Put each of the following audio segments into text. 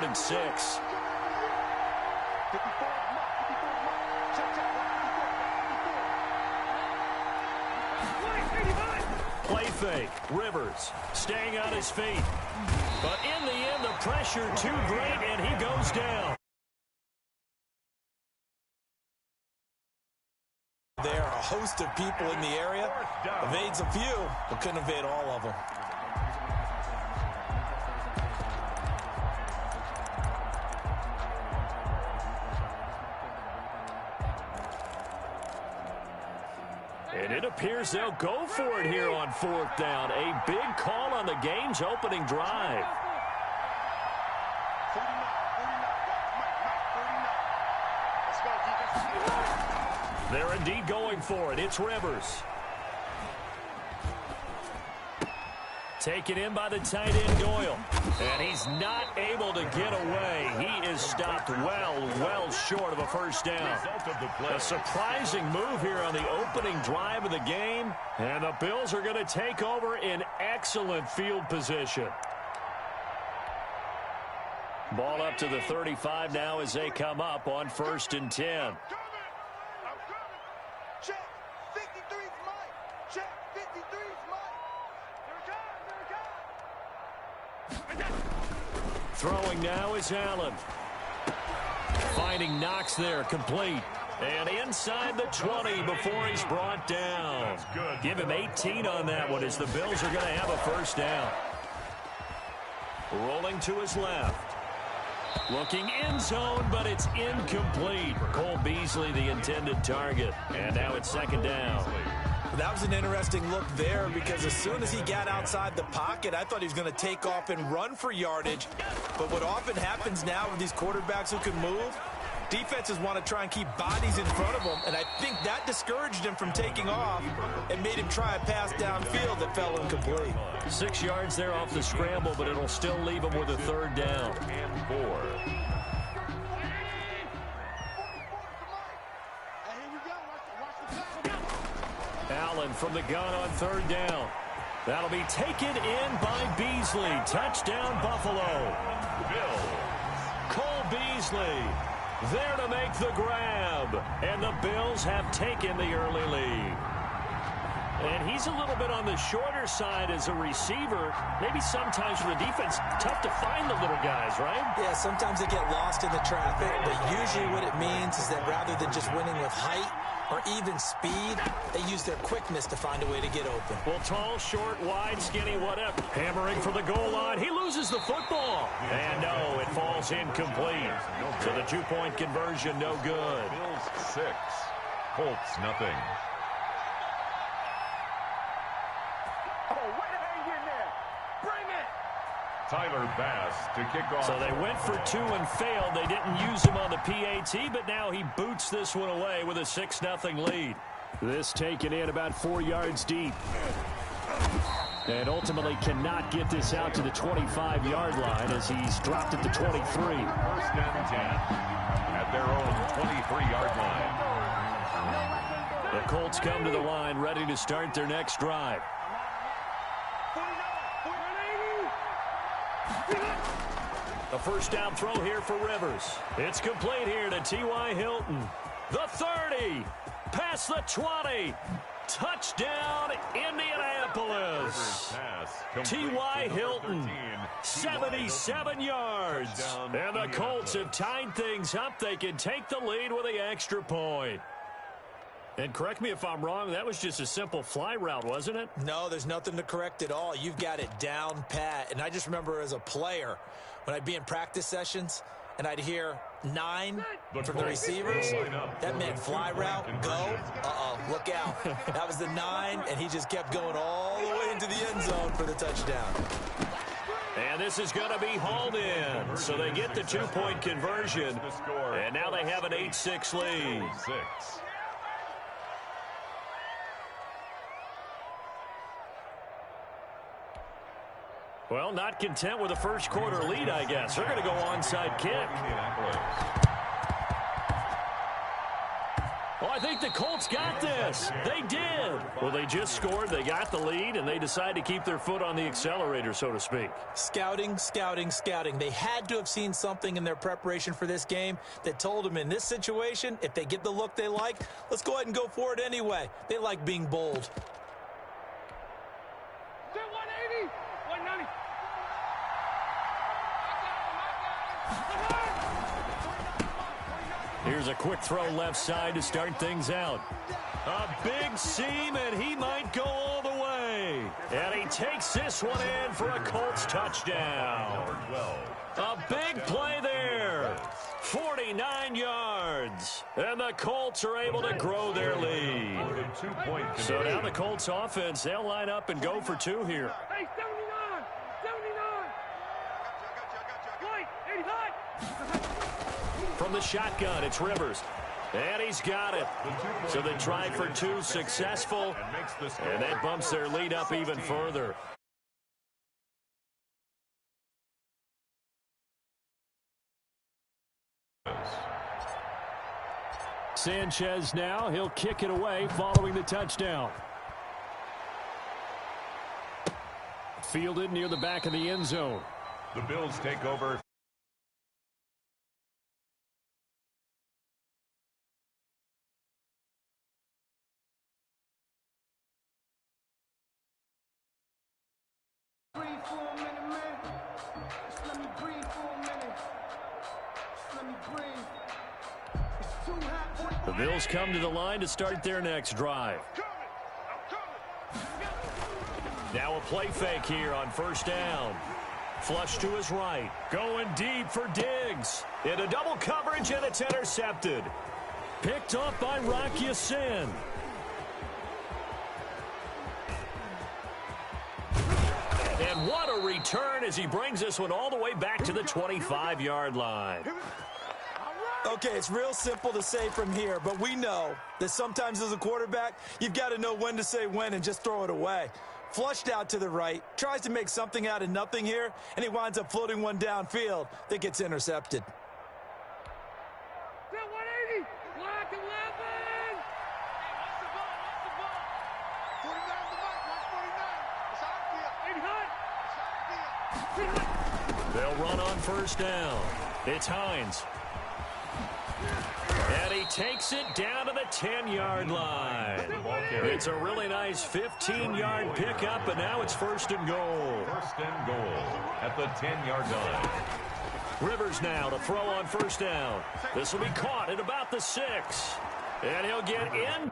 and 6. Play fake. Rivers staying on his feet. But in the end, the pressure too great, and he goes down. There are a host of people in the area. Evades a few, but couldn't evade all of them. And it appears they'll go for it here on 4th down. A big call on the game's opening drive. They're indeed going for it. It's Rivers. Taken in by the tight end, Doyle. And he's not able to get away. He is stopped well short of a first down. A surprising move here on the opening drive of the game. And the Bills are going to take over in excellent field position. Ball up to the 35 now as they come up on 1st and 10. Throwing now is Allen. Finding Knox there, complete. And inside the 20 before he's brought down. Give him 18 on that one as the Bills are going to have a first down. Rolling to his left. Looking end zone, but it's incomplete. Cole Beasley, the intended target. And now it's 2nd down. That was an interesting look there because as soon as he got outside the pocket, I thought he was going to take off and run for yardage. But what often happens now with these quarterbacks who can move, defenses want to try and keep bodies in front of them, and I think that discouraged him from taking off and made him try a pass downfield that fell incomplete. 6 yards there off the scramble, but it'll still leave him with a 3rd down. And 4. Allen from the gun on 3rd down. That'll be taken in by Beasley. Touchdown, Buffalo. Cole Beasley there to make the grab. And the Bills have taken the early lead. And he's a little bit on the shorter side as a receiver. Maybe sometimes for the defense, tough to find the little guys, right? Yeah, sometimes they get lost in the traffic, but usually what it means is that rather than just winning with height or even speed, they use their quickness to find a way to get open. Well, tall, short, wide, skinny, whatever. Hammering for the goal line. He loses the football. And no, it falls incomplete. So the 2-point conversion, no good. Bills 6, Colts nothing. Tyler Bass to kick off. So they went for 2 and failed. They didn't use him on the PAT, but now he boots this one away with a 6-0 lead. This taken in about 4 yards deep. And ultimately cannot get this out to the 25-yard line as he's dropped at the 23. 1st and 10 at their own 23-yard line. The Colts come to the line ready to start their next drive. A first down throw here for Rivers. It's complete here to T.Y. Hilton. The 30. Past the 20. Touchdown, Indianapolis. T.Y. Hilton, 77 yards. And the Colts have tied things up. They can take the lead with the extra point. And correct me if I'm wrong, that was just a simple fly route, wasn't it? No, there's nothing to correct at all. You've got it down pat. And I just remember as a player, when I'd be in practice sessions and I'd hear 9 from the receivers, that meant fly route, go, look out. That was the 9, and he just kept going all the way into the end zone for the touchdown. And this is going to be hauled in. So they get the 2-point conversion, and now they have an 8-6 lead. Well, not content with a first quarter lead, I guess. They're going to go onside kick. Oh, I think the Colts got this. They did. Well, they just scored. They got the lead, and they decide to keep their foot on the accelerator, so to speak. Scouting, scouting, scouting. They had to have seen something in their preparation for this game that told them in this situation, if they get the look they like, let's go ahead and go for it anyway. They like being bold. 180, 190. Here's a quick throw left side to start things out. A big seam, and he might go all the way. And he takes this one in for a Colts touchdown. A big play there. 49 yards. And the Colts are able to grow their lead. So now the Colts offense, they'll line up and go for two here. Hey, 79, 79. White, 85. From the shotgun, it's Rivers. And he's got it. So they try for two, successful. And that bumps their lead up even further. Sanchez now, he'll kick it away following the touchdown. Fielded near the back of the end zone. The Bills take over. The Bills come to the line to start their next drive. Now a play fake here on first down. Flush to his right. Going deep for Diggs. Into double coverage, and it's intercepted. Picked up by Rocky Sin. And what a return as he brings this one all the way back to the 25-yard line. Okay, it's real simple to say from here, but we know that sometimes as a quarterback, you've got to know when to say when and just throw it away. Flushed out to the right, tries to make something out of nothing here, and he winds up floating one downfield that gets intercepted. 180, black 11. They'll run on first down. It's Hines. And he takes it down to the 10-yard line. It's a really nice 15-yard pickup, and now it's first and goal. First and goal at the 10-yard line. Rivers now to throw on first down. This will be caught at about the 6. And he'll get in.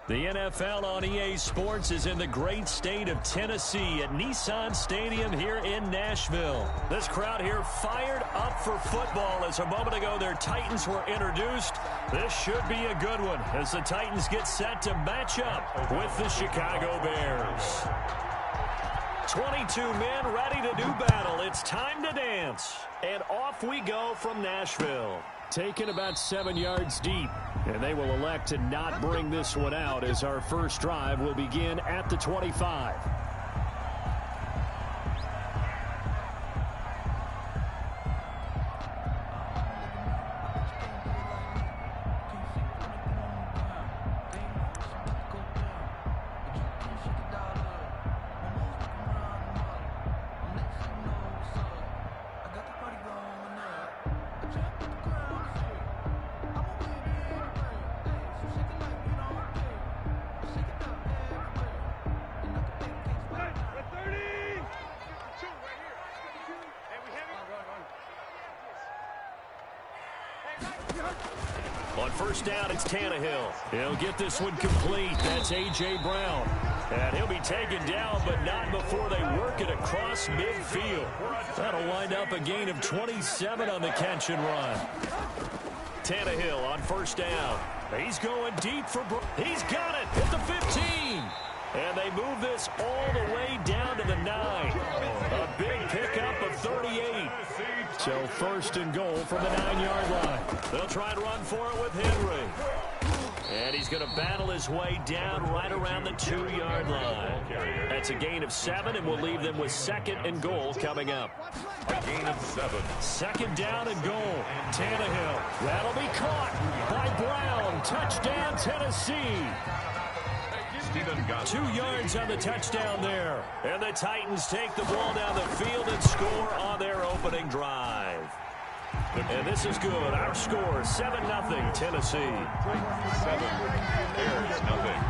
The NFL on EA Sports is in the great state of Tennessee at Nissan Stadium here in Nashville. This crowd here fired up for football as a moment ago their Titans were introduced. This should be a good one as the Titans get set to match up with the Chicago Bears. 22 men ready to do battle. It's time to dance. And off we go from Nashville. Taken about 7 yards deep. And they will elect to not bring this one out as our first drive will begin at the 25. On first down, it's Tannehill. He'll get this one complete. That's A.J. Brown. And he'll be taken down, but not before they work it across midfield. That'll wind up a gain of 27 on the catch and run. Tannehill on first down. He's going deep for he's got it at the 15. And they move this all the way down to the 9. A big pickup of 38. So first and goal from the 9-yard line. They'll try and run for it with Henry. And he's going to battle his way down right around the 2-yard line. That's a gain of 7, and we'll leave them with second and goal coming up. A gain of 7. Second down and goal. Tannehill. That'll be caught by Brown. Touchdown, Tennessee. 2 yards on the touchdown there. And the Titans take the ball down the field and score on their opening drive. And this is good. Our score, 7-0 Tennessee. 7. Bears, nothing.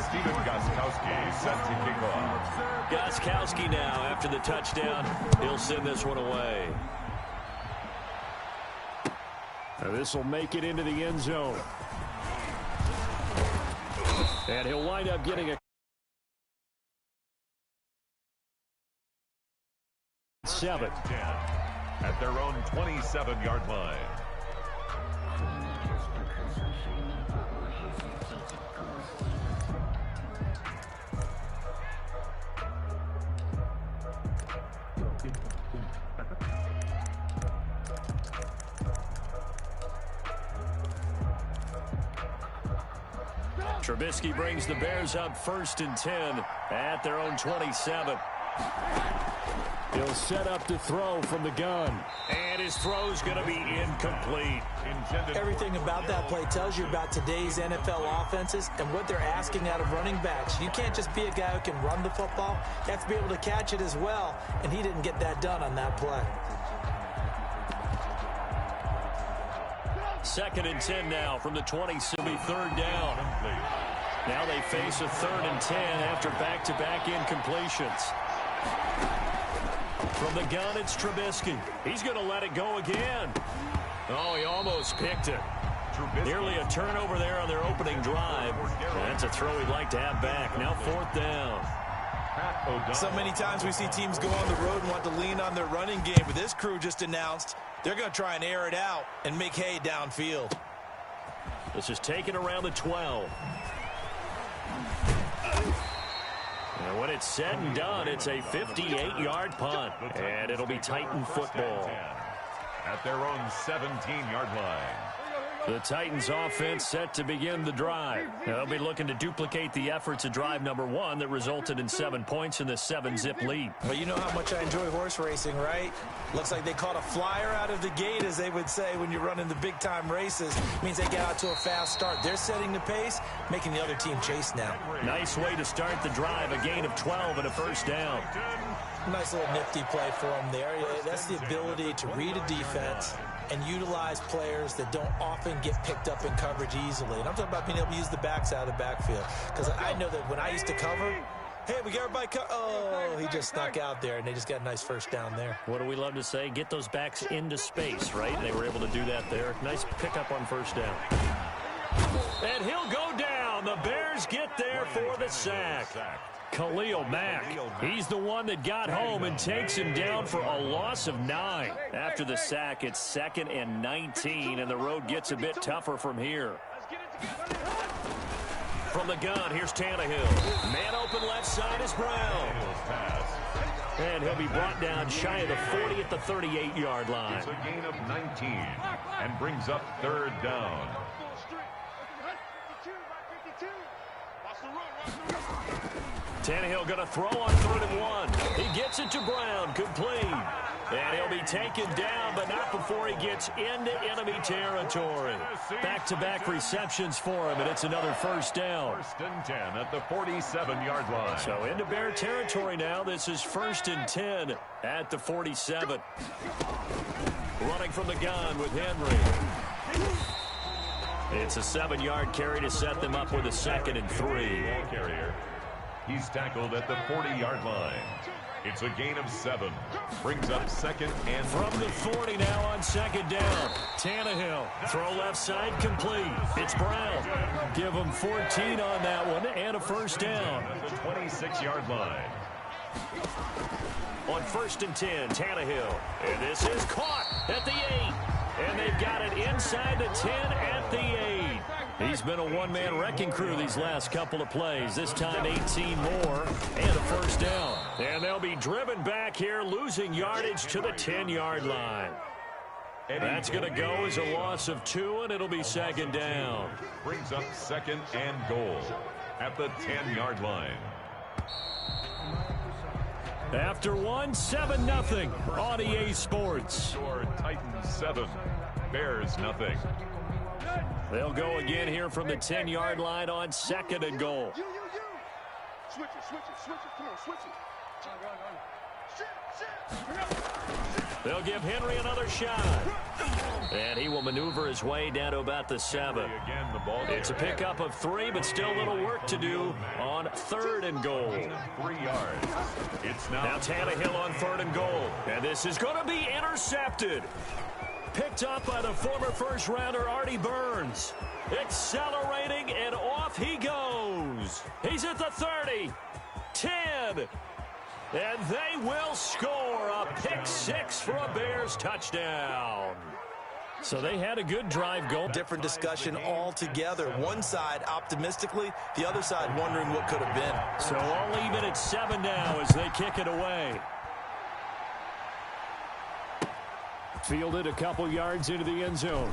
Stephen Gostkowski set to kick off. Gostkowski now after the touchdown. He'll send this one away. This will make it into the end zone. And he'll wind up getting a 7. At their own 27-yard line. Trubisky brings the Bears up 1st and 10 at their own 27. He'll set up to throw from the gun. And his throw's going to be incomplete. Everything about that play tells you about today's NFL offenses and what they're asking out of running backs. You can't just be a guy who can run the football. You have to be able to catch it as well, and he didn't get that done on that play. 2nd and 10 now from the 20. It'll be 3rd down. Now they face a 3rd and 10 after back-to-back incompletions. From the gun, it's Trubisky. He's going to let it go again. Oh, he almost picked it. Nearly a turnover there on their opening drive. That's a throw he'd like to have back. Now 4th down. So many times we see teams go on the road and want to lean on their running game, but this crew just announced they're going to try and air it out and make hay downfield. This is taken around the 12. And when it's said and done, it's a 58-yard punt. And it'll be Titan football. At their own 17-yard line. The Titans offense set to begin the drive. They'll be looking to duplicate the efforts of drive number 1 that resulted in 7 points in the 7-zip lead. Well, you know how much I enjoy horse racing, right? Looks like they caught a flyer out of the gate, as they would say when you're running the big-time races. Means they get out to a fast start. They're setting the pace, making the other team chase now. Nice way to start the drive, a gain of 12 and a 1st down. Nice little nifty play for them there. That's the ability to read a defense and utilize players that don't often get picked up in coverage easily. And I'm talking about being able to use the backs out of the backfield. Because I know that when I used to cover, hey, we got everybody oh, he just snuck out there, and they just got a nice 1st down there. What do we love to say? Get those backs into space, right? They were able to do that there. Nice pickup on 1st down. And he'll go down. The Bears get there for the sack. Khalil Mack, he's the one that got home and takes him down for a loss of 9. After the sack, it's 2nd and 19, and the road gets a bit tougher from here. From the gun, here's Tannehill. Man open left side is Brown. And he'll be brought down shy of the 40 at the 38-yard line. It's a gain of 19 and brings up 3rd down. Tannehill going to throw on 3rd and 1. He gets it to Brown, complete. And he'll be taken down, but not before he gets into enemy territory. Back-to-back receptions for him, and it's another 1st down. 1st and 10 at the 47-yard line. So into Bear territory now. This is 1st and 10 at the 47. Running from the gun with Henry. It's a 7-yard carry to set them up with a 2nd and 3. Ball carrier. He's tackled at the 40-yard line. It's a gain of 7. Brings up 2nd and 3. From the 40 now on 2nd down. Tannehill. Throw left side complete. It's Brown. Give him 14 on that one and a 1st down. At the 26-yard line. On 1st and 10, Tannehill. And this is caught at the 8. And they've got it inside the 10 at the 8. He's been a one-man wrecking crew these last couple of plays. This time 18 more and a 1st down. And they'll be driven back here, losing yardage to the 10-yard line. That's going to go as a loss of 2, and it'll be 2nd down. Brings up 2nd and goal at the 10-yard line. After 1, 7-0 on EA Sports. Score Titans 7, Bears nothing. They'll go again here from the 10-yard line on 2nd and goal. Switch it. Come on, switch it. They'll give Henry another shot. And he will maneuver his way down to about the 7. Again, the ball It's a pickup of 3, but still a little work to do on 3rd and goal. 3 yards. It's Now Tannehill on 3rd and goal. And this is going to be intercepted. Picked up by the former first-rounder Artie Burns. Accelerating, and off he goes. He's at the 30, 10, and they will score a pick-6 for a Bears touchdown. So they had a good drive going. Different discussion altogether. One side optimistically, the other side wondering what could have been. So all even at 7 now as they kick it away. Fielded a couple yards into the end zone.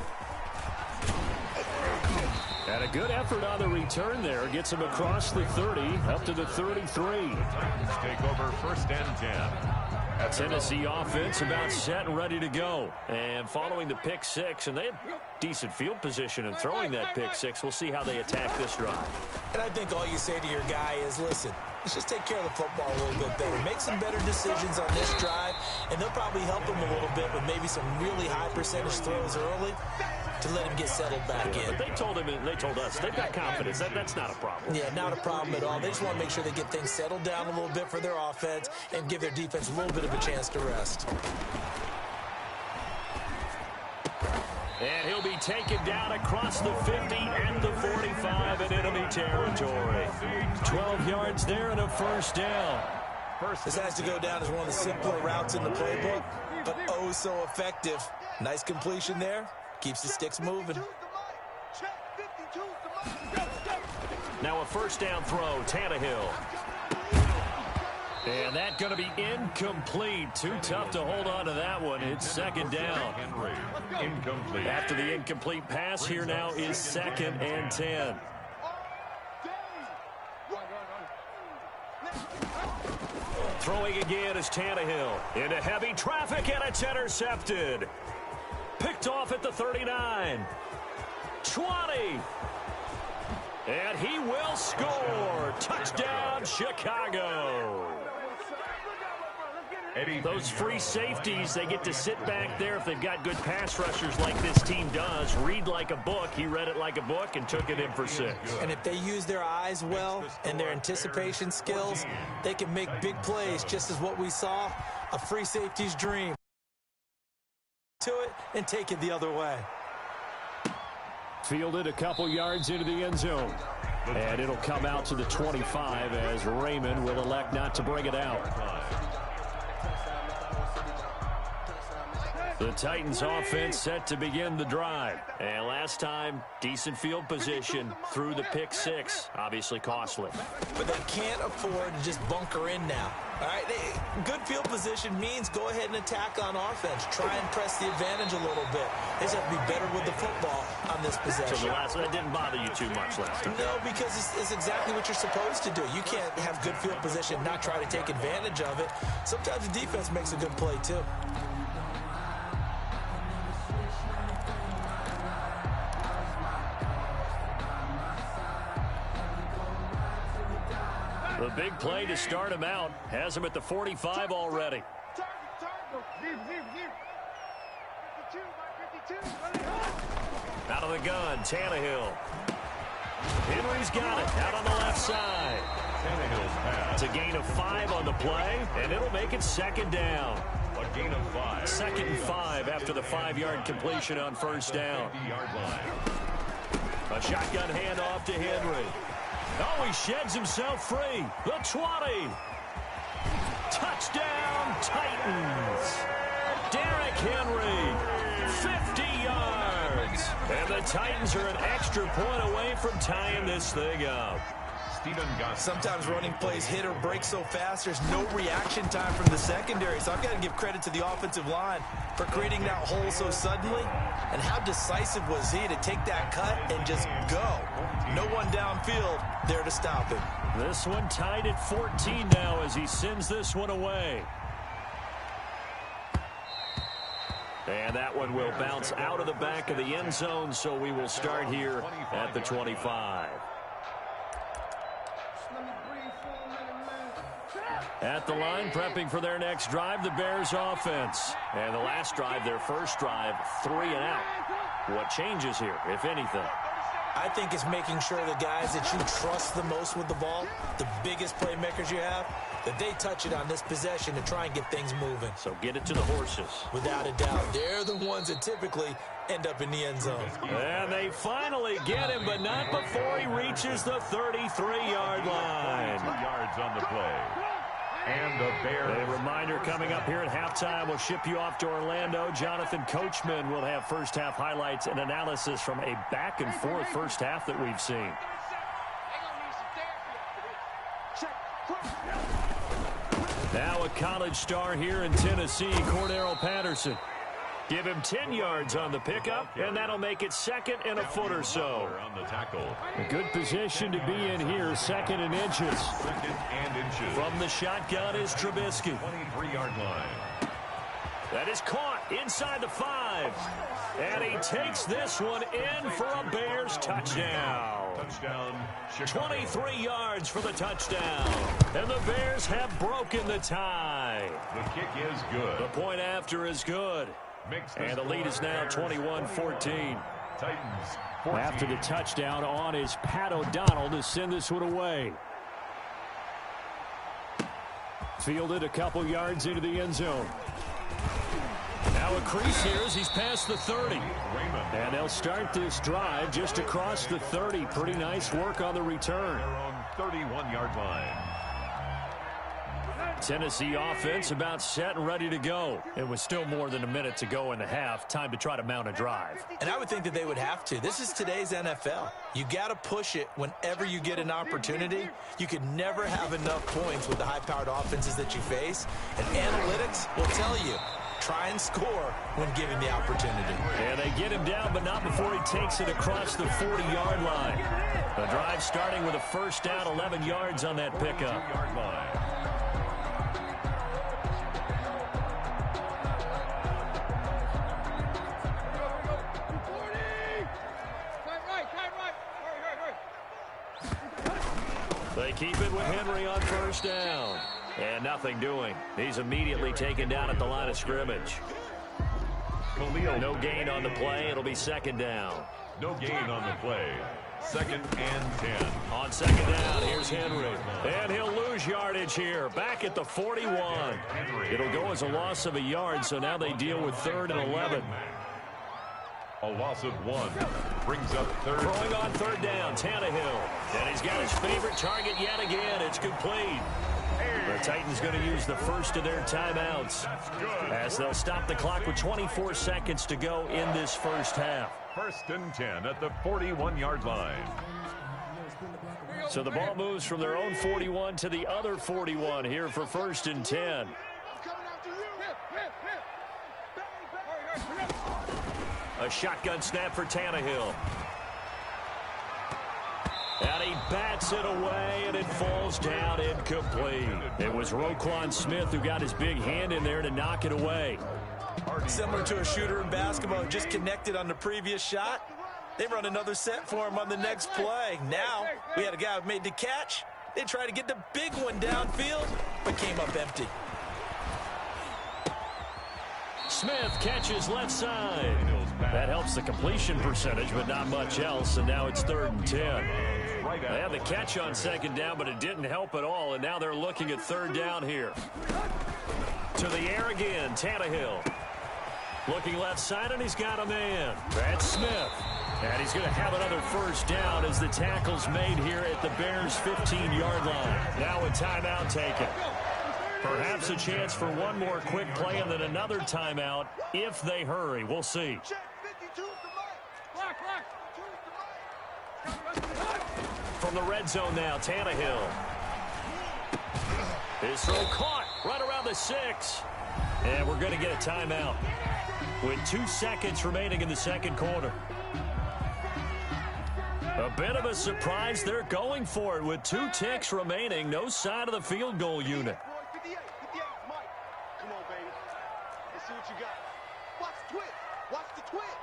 And a good effort on the return there. Gets him across the 30, up to the 33. Titans take over 1st and 10. Tennessee offense about set and ready to go. And following the pick-6, and they had decent field position in throwing that pick-6. We'll see how they attack this drive. And I think all you say to your guy is, listen, let's just take care of the football a little bit better. Make some better decisions on this drive, and they'll probably help him a little bit with maybe some really high percentage throws early to let him get settled back in. But they told him, and they told us, they've got confidence. That's not a problem. Yeah, not a problem at all. They just want to make sure they get things settled down a little bit for their offense and give their defense a little bit of a chance to rest. And he'll be taken down across the 50 and the 45 in enemy territory. 12 yards there and a 1st down. This has to go down as one of the simpler routes in the playbook, but oh so effective. Nice completion there. Keeps the sticks moving. Now a 1st down throw, Tannehill. And that's going to be incomplete. Too tough to hold on to that one. It's 2nd down. Henry, incomplete. After the incomplete pass, here now is 2nd and 10. Throwing again is Tannehill. Into heavy traffic, and it's intercepted. Picked off at the 39. 20. And he will score. Touchdown, Chicago. Those free safeties, they get to sit back there if they've got good pass rushers like this team does. Read like a book. He read it like a book and took it in for 6. And if they use their eyes well and their anticipation skills, they can make big plays, just as what we saw, a free safety's dream. To it and take it the other way. Fielded a couple yards into the end zone. And it'll come out to the 25 as Raymond will elect not to bring it out. The Titans offense set to begin the drive. And last time, decent field position through the pick six. Obviously costly. But they can't afford to just bunker in now. All right, good field position means go ahead and attack on offense. Try and press the advantage a little bit. They just have to be better with the football on this possession. So that didn't bother you too much last time? No, because it's exactly what you're supposed to do. You can't have good field position and not try to take advantage of it. Sometimes the defense makes a good play, too. The big play to start him out has him at the 45 already. Out of the gun, Tannehill. Henry's got it out on the left side. Tannehill's pass. It's a gain of 5 on the play, and it'll make it second down. A gain of 5. Second and 5 after the 5-yard completion on first down. 50-yard line. A shotgun handoff to Henry. Oh, he sheds himself free. The 20. Touchdown, Titans. Derrick Henry, 50 yards. And the Titans are an extra point away from tying this thing up. Sometimes running plays hit or break so fast, there's no reaction time from the secondary. So I've got to give credit to the offensive line for creating that hole so suddenly. And how decisive was he to take that cut and just go? No one downfield there to stop him. This one tied at 14 now as he sends this one away. And that one will bounce out of the back of the end zone, so we will start here at the 25. At the line, prepping for their next drive, the Bears offense. And the last drive, their first drive, 3 and out. What changes here, if anything? I think it's making sure the guys that you trust the most with the ball, the biggest playmakers you have, that they touch it on this possession to try and get things moving. So get it to the horses. Without a doubt. They're the ones that typically end up in the end zone. And they finally get him, but not before he reaches the 33-yard line. 2 yards on the play. And the Bears. A reminder coming up here at halftime. We'll ship you off to Orlando. Jonathan Coachman will have first-half highlights and analysis from a back-and-forth first half that we've seen. Now a college star here in Tennessee, Cordero Patterson. Give him 10 yards on the pickup, and that'll make it second and a foot or so. On the tackle. A good position to be in here, second and inches. Second and inches. From the shotgun is Trubisky. 23-yard line. That is caught inside the 5. And he takes this one in for a Bears touchdown. Touchdown, Chicago. 23 yards for the touchdown. And the Bears have broken the tie. The kick is good. The point after is good. And the lead is now 21-14. Titans 14. After the touchdown on is Pat O'Donnell to send this one away. Fielded a couple yards into the end zone. Now a crease here as he's past the 30. And they'll start this drive just across the 30. Pretty nice work on the return. They're on 31-yard line. Tennessee offense about set and ready to go. It was still more than a minute to go in the half. Time to try to mount a drive. And I would think that they would have to. This is today's NFL. You got to push it whenever you get an opportunity. You could never have enough points with the high-powered offenses that you face. And analytics will tell you, try and score when given the opportunity. And they get him down, but not before he takes it across the 40-yard line. The drive starting with a first down, 11 yards on that pickup. 40-yard line. They keep it with Henry on first down. And nothing doing. He's immediately taken down at the line of scrimmage. No gain on the play. It'll be second down. No gain on the play. Second and 10. On second down, here's Henry. And he'll lose yardage here. Back at the 41. It'll go as a loss of a yard, so now they deal with 3rd and 11. A loss of 1 brings up third. Throwing on third down, Tannehill. And he's got his favorite target yet again. It's complete. The Titans going to use the first of their timeouts as they'll stop the clock with 24 seconds to go in this first half. 1st and 10 at the 41-yard line. So the ball moves from their own 41 to the other 41 here for 1st and 10. A shotgun snap for Tannehill. And he bats it away, and it falls down incomplete. It was Roquan Smith who got his big hand in there to knock it away. Similar to a shooter in basketball, just connected on the previous shot. They run another set for him on the next play. Now, we had a guy who made the catch. They tried to get the big one downfield, but came up empty. Smith catches left side. That helps the completion percentage, but not much else, and now it's 3rd and 10. They had the catch on 2nd down, but it didn't help at all, and now they're looking at 3rd down here. To the air again, Tannehill. Looking left side, and he's got a man. That's Smith. And he's going to have another 1st down as the tackle's made here at the Bears' 15-yard line. Now a timeout taken. Perhaps a chance for one more quick play and then another timeout if they hurry. We'll see. From the red zone now, Tannehill. His throw caught right around the 6. And we're going to get a timeout with 2 seconds remaining in the 2nd quarter. A bit of a surprise. They're going for it with 2 ticks remaining. No sign of the field goal unit. Come on, baby. Let's see what you got. Watch the twist. Watch the twist.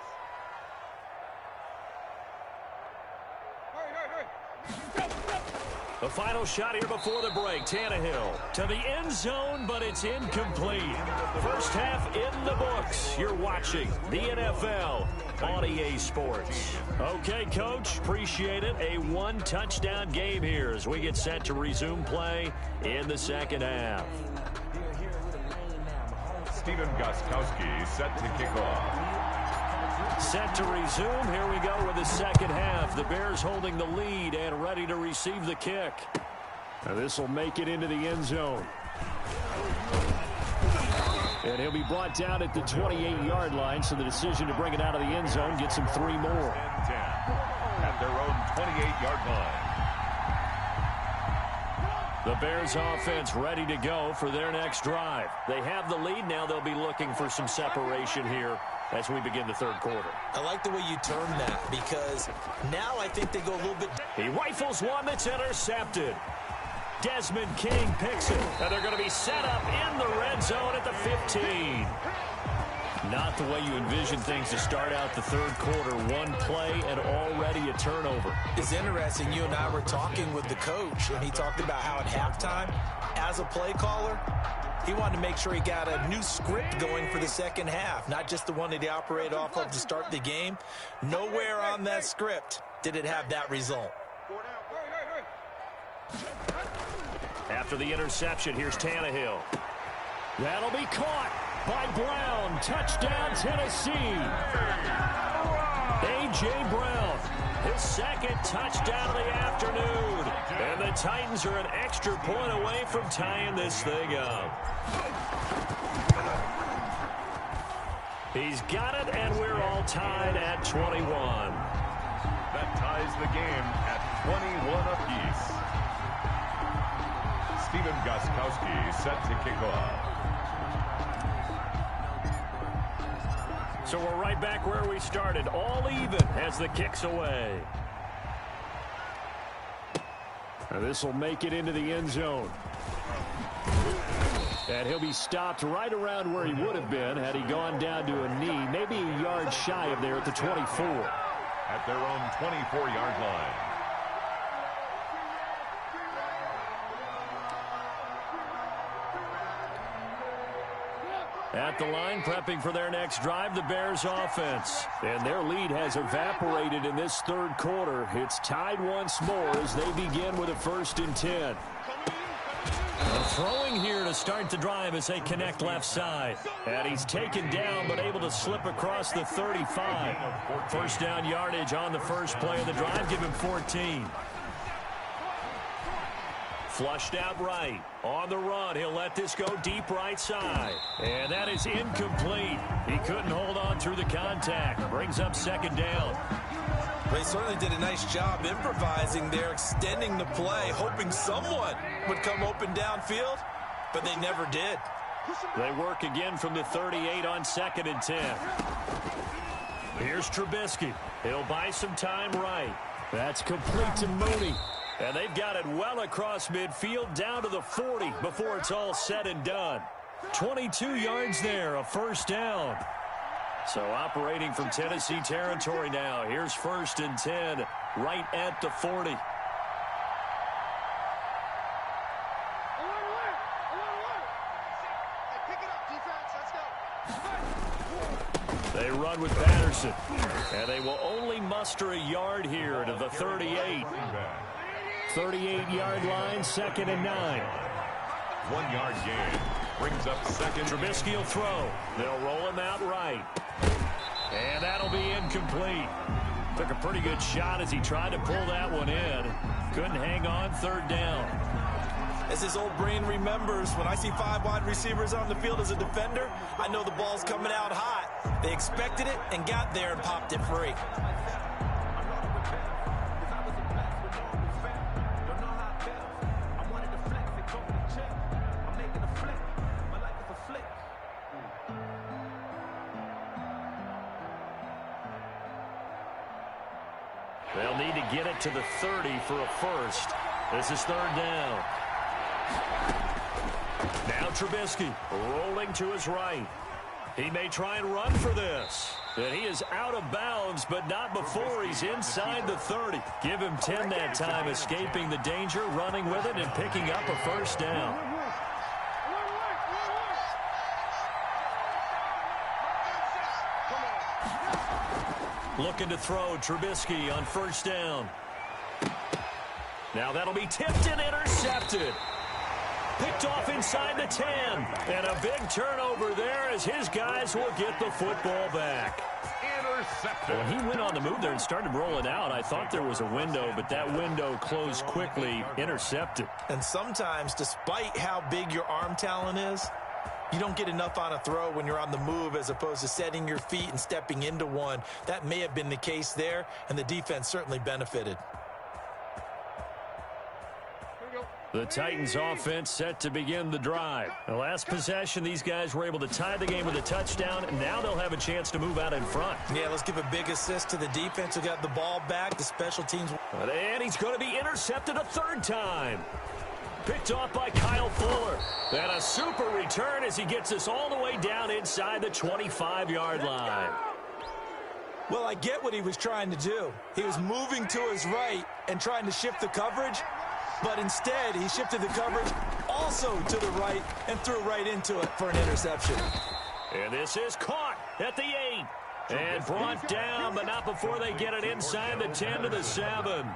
The final shot here before the break. Tannehill to the end zone, but it's incomplete. First half in the books. You're watching the NFL on EA Sports. Okay, Coach, appreciate it. A 1-touchdown game here as we get set to resume play in the 2nd half. Stephen Gostkowski set to kick off. Set to resume. Here we go with the 2nd half. The Bears holding the lead and ready to receive the kick. This will make it into the end zone. And he'll be brought down at the 28-yard line, so the decision to bring it out of the end zone gets him 3 more. 10 at their own 28-yard line. The Bears offense ready to go for their next drive. They have the lead. Now they'll be looking for some separation here as we begin the 3rd quarter. I like the way you term that because now I think they go a little bit. He rifles one that's intercepted. Desmond King picks it, and they're going to be set up in the red zone at the 15. Not the way you envision things to start out the 3rd quarter. 1 play and already a turnover. It's interesting. You and I were talking with the coach, and he talked about how at halftime, as a play caller, he wanted to make sure he got a new script going for the 2nd half, not just the one that he operated off of to start the game. Nowhere on that script did it have that result. After the interception, here's Tannehill. That'll be caught by Brown. Touchdown, Tennessee. A.J. Brown, his 2nd touchdown of the afternoon. And the Titans are an extra point away from tying this thing up. He's got it, and we're all tied at 21. That ties the game at 21 apiece. Stephen Gostkowski set to kick off. So we're right back where we started, all even as the kick's away. Now this will make it into the end zone. And he'll be stopped right around where he would have been had he gone down to a knee, maybe a yard shy of there at the 24. At their own 24-yard line. At the line, prepping for their next drive, the Bears offense. And their lead has evaporated in this 3rd quarter. It's tied once more as they begin with a 1st and 10. Throwing here to start the drive as they connect left side. And he's taken down but able to slip across the 35. First down yardage on the first play of the drive. Give him 14. Flushed out right. On the run, he'll let this go deep right side. And that is incomplete. He couldn't hold on through the contact. Brings up second down. They certainly did a nice job improvising there, extending the play, hoping someone would come open downfield, but they never did. They work again from the 38 on 2nd and 10. Here's Trubisky. He'll buy some time right. That's complete to Mooney. And they've got it well across midfield down to the 40 before it's all said and done. 22 yards there, a first down. So operating from Tennessee territory now. Here's 1st and 10 right at the 40. They run with Patterson. And they will only muster a yard here to the 38. 38-yard line, 2nd and 9. 1 yard gain. Brings up second. Trubisky will throw. They'll roll him out right. And that'll be incomplete. Took a pretty good shot as he tried to pull that one in. Couldn't hang on, 3rd down. As his old brain remembers, when I see 5 wide receivers on the field as a defender, I know the ball's coming out hot. They expected it and got there and popped it free. They'll need to get it to the 30 for a first. This is 3rd down. Now Trubisky rolling to his right. He may try and run for this. And he is out of bounds, but not before he's inside the 30. Give him 10 that time, escaping the danger, running with it, and picking up a first down. Looking to throw, Trubisky on 1st down. Now that'll be tipped and intercepted. Picked off inside the 10. And a big turnover there as his guys will get the football back. Intercepted. When he went on the move there and started rolling out, I thought there was a window, but that window closed quickly. Intercepted. And sometimes, despite how big your arm talent is, you don't get enough on a throw when you're on the move as opposed to setting your feet and stepping into one. That may have been the case there, and the defense certainly benefited. The Titans offense set to begin the drive. The last possession, these guys were able to tie the game with a touchdown. Now they'll have a chance to move out in front. Yeah, let's give a big assist to the defense who got the ball back. The special teams. And he's going to be intercepted a 3rd time. Picked off by Kyle Fuller. And a super return as he gets us all the way down inside the 25-yard line. Well, I get what he was trying to do. He was moving to his right and trying to shift the coverage, but instead he shifted the coverage also to the right and threw right into it for an interception. And this is caught at the 8. And brought down, but not before they get it inside the 10 to the 7.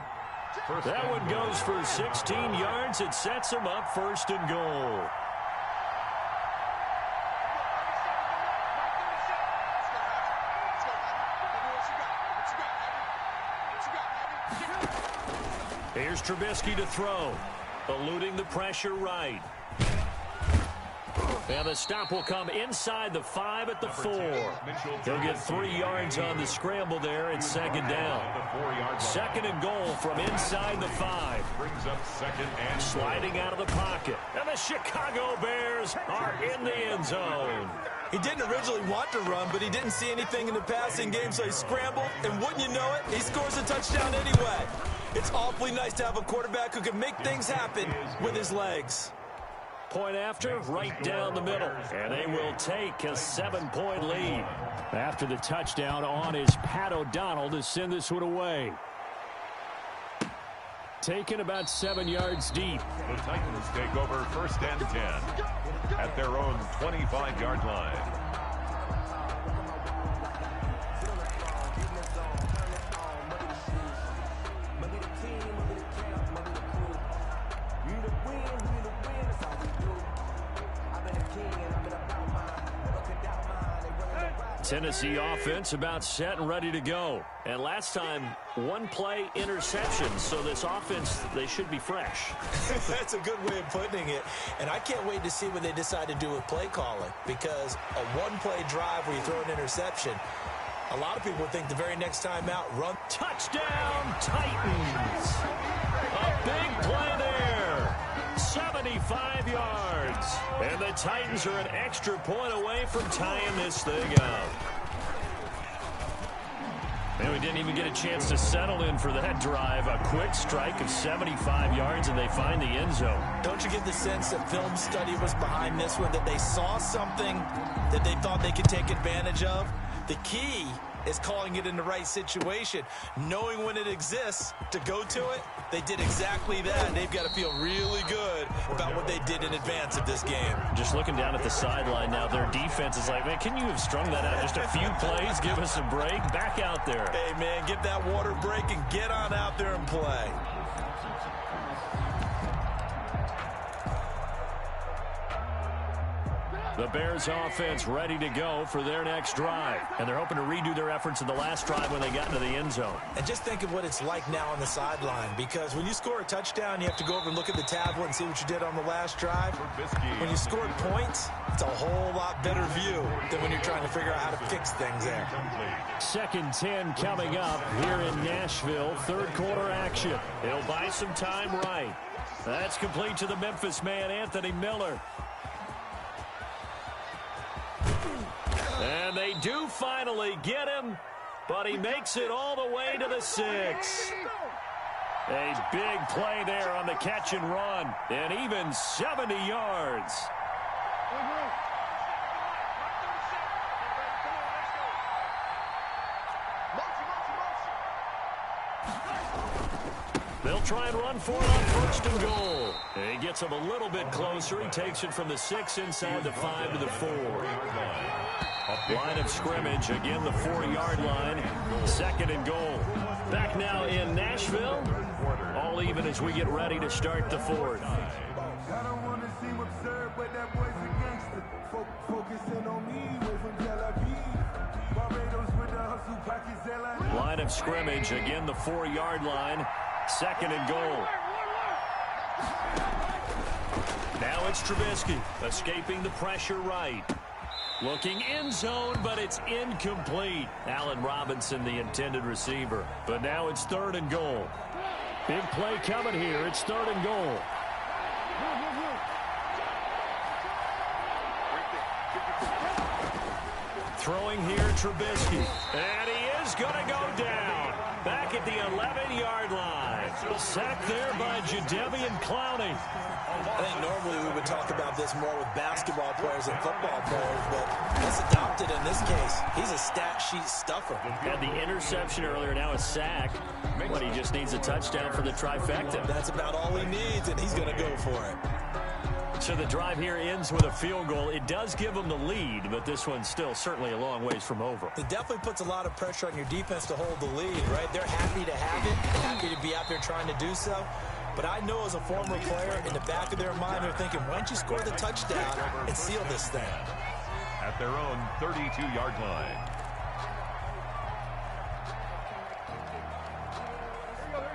That one goes for 16 yards. It sets him up 1st and goal. Here's Trubisky to throw. Eluding the pressure right. And the stop will come inside the 5 at the 4. He'll get 3 yards on the scramble there. It's 2nd down. 2nd and goal from inside the 5. Brings up 2nd and sliding out of the pocket. And the Chicago Bears are in the end zone. He didn't originally want to run, but he didn't see anything in the passing game, so he scrambled. And wouldn't you know it, he scores a touchdown anyway. It's awfully nice to have a quarterback who can make things happen with his legs. Point after, right down the middle. And they will take a 7-point lead. After the touchdown on is Pat O'Donnell to send this one away. Taken about 7 yards deep. The Titans take over 1st and 10 at their own 25-yard line. Tennessee offense about set and ready to go. And last time, one play interception. So this offense, they should be fresh. That's a good way of putting it. And I can't wait to see what they decide to do with play calling. Because a one-play drive where you throw an interception, a lot of people think the very next time out, run. Touchdown, Titans. A big play there. 75 yards. And the Titans are an extra point away from tying this thing up. And we didn't even get a chance to settle in for that drive. A quick strike of 75 yards, and they find the end zone. Don't you get the sense that film study was behind this one, that they saw something that they thought they could take advantage of? The key is calling it in the right situation, knowing when it exists to go to it. They did exactly that, and they've got to feel really good about what they did in advance of this game. Just looking down at the sideline now, their defense is like, man, can you have strung that out just a few plays? Give us a break. Back out there. Hey, man, get that water break and get on out there and play. The Bears offense ready to go for their next drive. And they're hoping to redo their efforts in the last drive when they got into the end zone. And just think of what it's like now on the sideline, because when you score a touchdown, you have to go over and look at the tablet and see what you did on the last drive. When you scored points, it's a whole lot better view than when you're trying to figure out how to fix things there. 2nd and 10 coming up here in Nashville. Third quarter action. He'll buy some time right. That's complete to the Memphis man, Anthony Miller. And they do finally get him, but he makes it all the way to the 6. A big play there on the catch and run, and even 70 yards. They'll try and run for it on 1st and goal. And he gets him a little bit closer. He takes it from the 6 inside the 5 to the 4. Line of scrimmage, again the 4-yard line. 2nd and goal. Back now in Nashville. All even as we get ready to start the 4th. I don't want to seem absurd, but that boy's a gangster. Focusing on me, way from Tel Aviv. Barbados with the hustle pockets, Line of scrimmage, again the 4-yard line. 2nd and goal. Now it's Trubisky, escaping the pressure right. Looking end zone, but it's incomplete. Allen Robinson, the intended receiver. But now it's 3rd and goal. Big play coming here. It's 3rd and goal. Throwing here, Trubisky. And he is going to go down. Back at the 11-yard line. Sacked there by Jadeveon Clowney. I think normally we would talk about this more with basketball players and football players, but that's adopted in this case. He's a stat sheet stuffer. Had the interception earlier, now a sack. But he just needs a touchdown for the trifecta. That's about all he needs, and he's going to go for it. So the drive here ends with a field goal. It does give them the lead, but this one's still certainly a long ways from over. It definitely puts a lot of pressure on your defense to hold the lead, right? They're happy to have it, happy to be out there trying to do so. But I know as a former player, in the back of their mind, they're thinking, why don't you score the touchdown and seal this thing? At their own 32-yard line.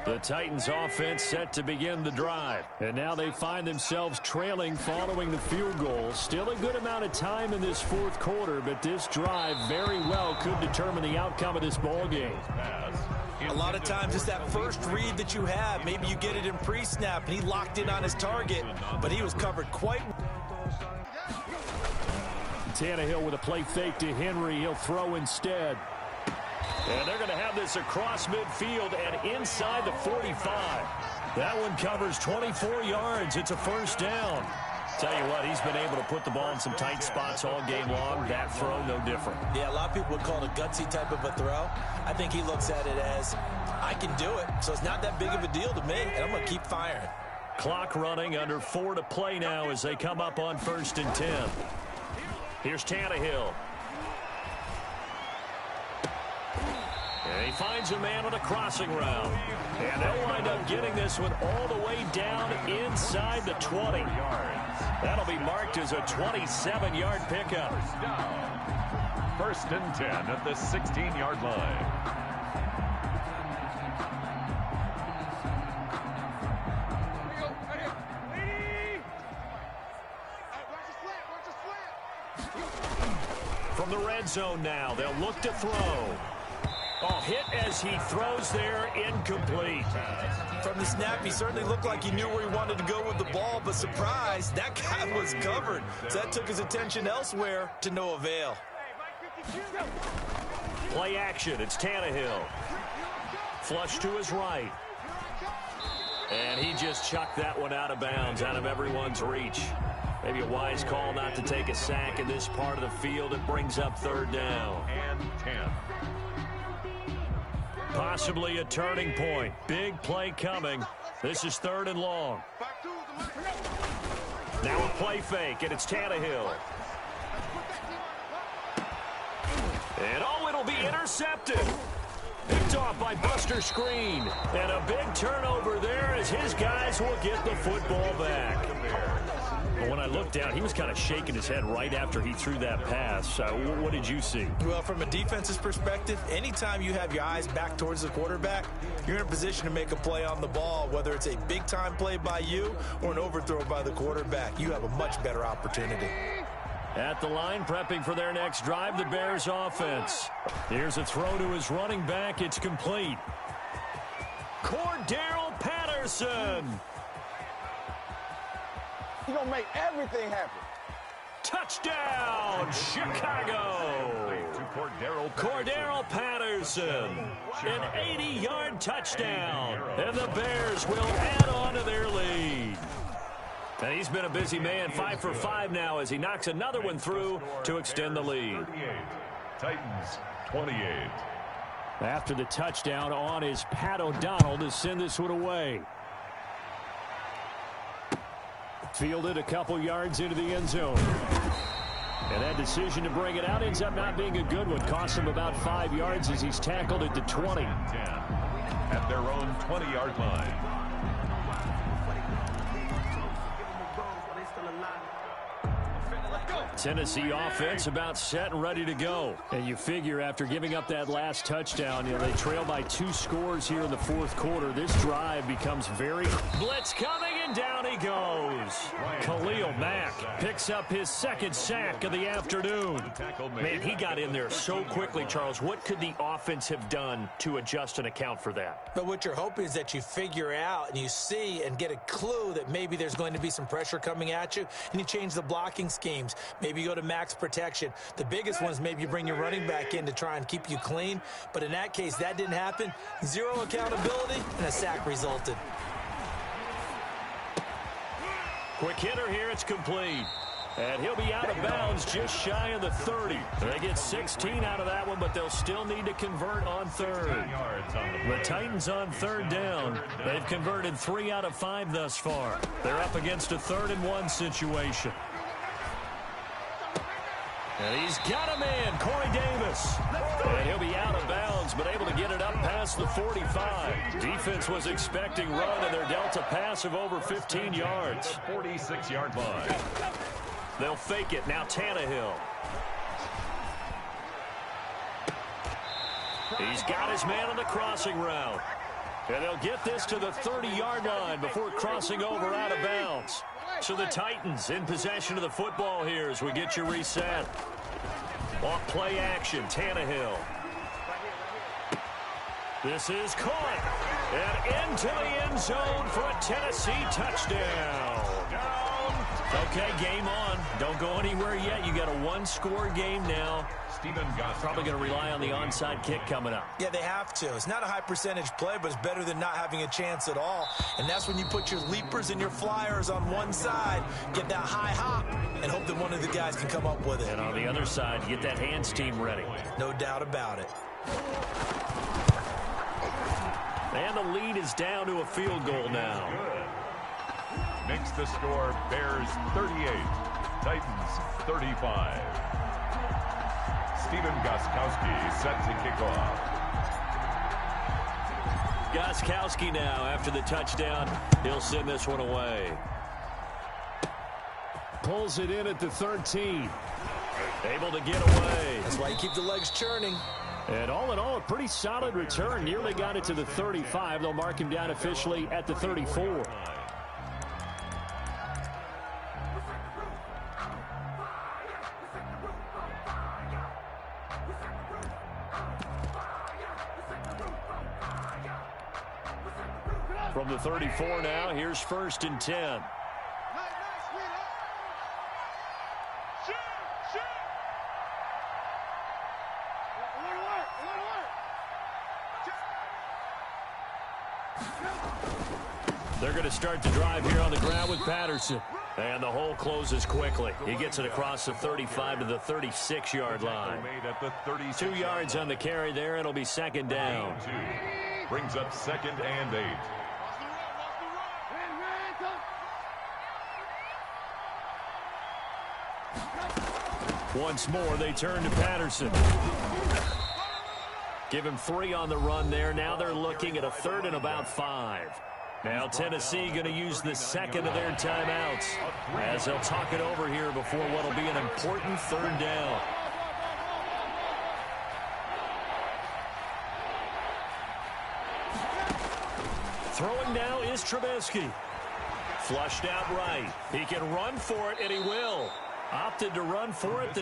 The Titans offense set to begin the drive. And now they find themselves trailing following the field goal. Still a good amount of time in this 4th quarter, but this drive very well could determine the outcome of this ball game. A lot of times it's that first read that you have. Maybe you get it in pre-snap, and he locked in on his target, but he was covered quite. Tannehill with a play fake to Henry. He'll throw instead. And they're going to have this across midfield and inside the 45. That one covers 24 yards. It's a 1st down. Tell you what, he's been able to put the ball in some tight spots all game long. That throw, no different. Yeah, a lot of people would call it a gutsy type of a throw. I think he looks at it as, I can do it, so it's not that big of a deal to me, and I'm going to keep firing. Clock running, under 4 to play now as they come up on 1st and 10. Here's Tannehill. And he finds a man on a crossing route. And they'll wind up getting this one all the way down inside the 20. That'll be marked as a 27-yard pickup. First and 10 at the 16-yard line. From the red zone now, they'll look to throw. Oh, hit as he throws there, incomplete. From the snap, he certainly looked like he knew where he wanted to go with the ball, but surprise, that guy was covered. So that took his attention elsewhere to no avail. Play action, it's Tannehill. Flush to his right. And he just chucked that one out of bounds, out of everyone's reach. Maybe a wise call not to take a sack in this part of the field. It brings up third down. And 10. Possibly a turning point. Big play coming. This is third and long. Now a play fake, and it's Tannehill. And oh, it'll be intercepted. Picked off by Buster Screen. And a big turnover there as his guys will get the football back. But when I looked down, he was kind of shaking his head right after he threw that pass. What did you see? Well, from a defense's perspective, anytime you have your eyes back towards the quarterback, you're in a position to make a play on the ball, whether it's a big-time play by you or an overthrow by the quarterback. You have a much better opportunity. At the line, prepping for their next drive, the Bears offense. Here's a throw to his running back. It's complete. Cordero Patterson. He's going to make everything happen. Touchdown, Chicago. Cordero Patterson, an 80-yard touchdown. And the Bears will add on to their lead. And he's been a busy man, 5 for 5 now as he knocks another one through to extend the lead. Titans 28. After the touchdown on is Pat O'Donnell to send this one away. Fielded a couple yards into the end zone. And that decision to bring it out ends up not being a good one. Cost him about 5 yards as he's tackled at the 20. 10 at their own 20-yard line. Tennessee offense about set and ready to go. And you figure after giving up that last touchdown, they trail by 2 scores here in the fourth quarter. This drive becomes very... Blitz coming, and down he goes. Khalil Mack picks up his second sack of the afternoon. Man, he got in there so quickly, Charles. What could the offense have done to adjust and account for that? But what you're hoping is that you figure out and you see and get a clue that maybe there's going to be some pressure coming at you, and you change the blocking schemes. Maybe you go to max protection. The biggest one is maybe you bring your running back in to try and keep you clean. But in that case, that didn't happen. 0 accountability, and a sack resulted. Quick hitter here, it's complete. And he'll be out of bounds just shy of the 30. They get 16 out of that one, but they'll still need to convert on third. The Titans on third down. They've converted 3 out of 5 thus far. They're up against a 3rd and 1 situation. And he's got a man, Corey Davis. And he'll be out of bounds, but able to get it up past the 45. Defense was expecting run, and they're dealt a pass of over 15 yards. 46-yard line. They'll fake it. Now Tannehill. He's got his man on the crossing route. And they'll get this to the 30-yard line before crossing over out of bounds. So the Titans in possession of the football here as we get you reset. Off play action, Tannehill. This is caught. And into the end zone for a Tennessee touchdown. Okay, game on. Don't go anywhere yet. You got a 1-score game now. Probably going to rely on the onside kick coming up. Yeah, they have to. It's not a high percentage play, but it's better than not having a chance at all. And that's when you put your leapers and your flyers on one side, get that high hop, and hope that one of the guys can come up with it. And on the other side, get that hands team ready. No doubt about it. And the lead is down to a field goal now. Makes the score Bears 38, Titans 35. Stephen Gostkowski set to kick off. Gostkowski now after the touchdown. He'll send this one away. Pulls it in at the 13. Able to get away. That's why you keep the legs churning. And all in all, a pretty solid return. Nearly got it to the 35. They'll mark him down officially at the 34. From the 34 now, here's 1st and 10. They're going to start the drive here on the ground with Patterson. And the hole closes quickly. He gets it across the 35 to the 36-yard line. 2 yards on the carry there. It'll be 2nd down. Brings up 2nd and 8. Once more, they turn to Patterson. Give him 3 on the run there. Now they're looking at a 3rd and about 5. Now Tennessee going to use the 2nd of their timeouts as they'll talk it over here before what will be an important 3rd down. Throwing now is Trubisky. Flushed out right. He can run for it, and he will. Opted to run for it.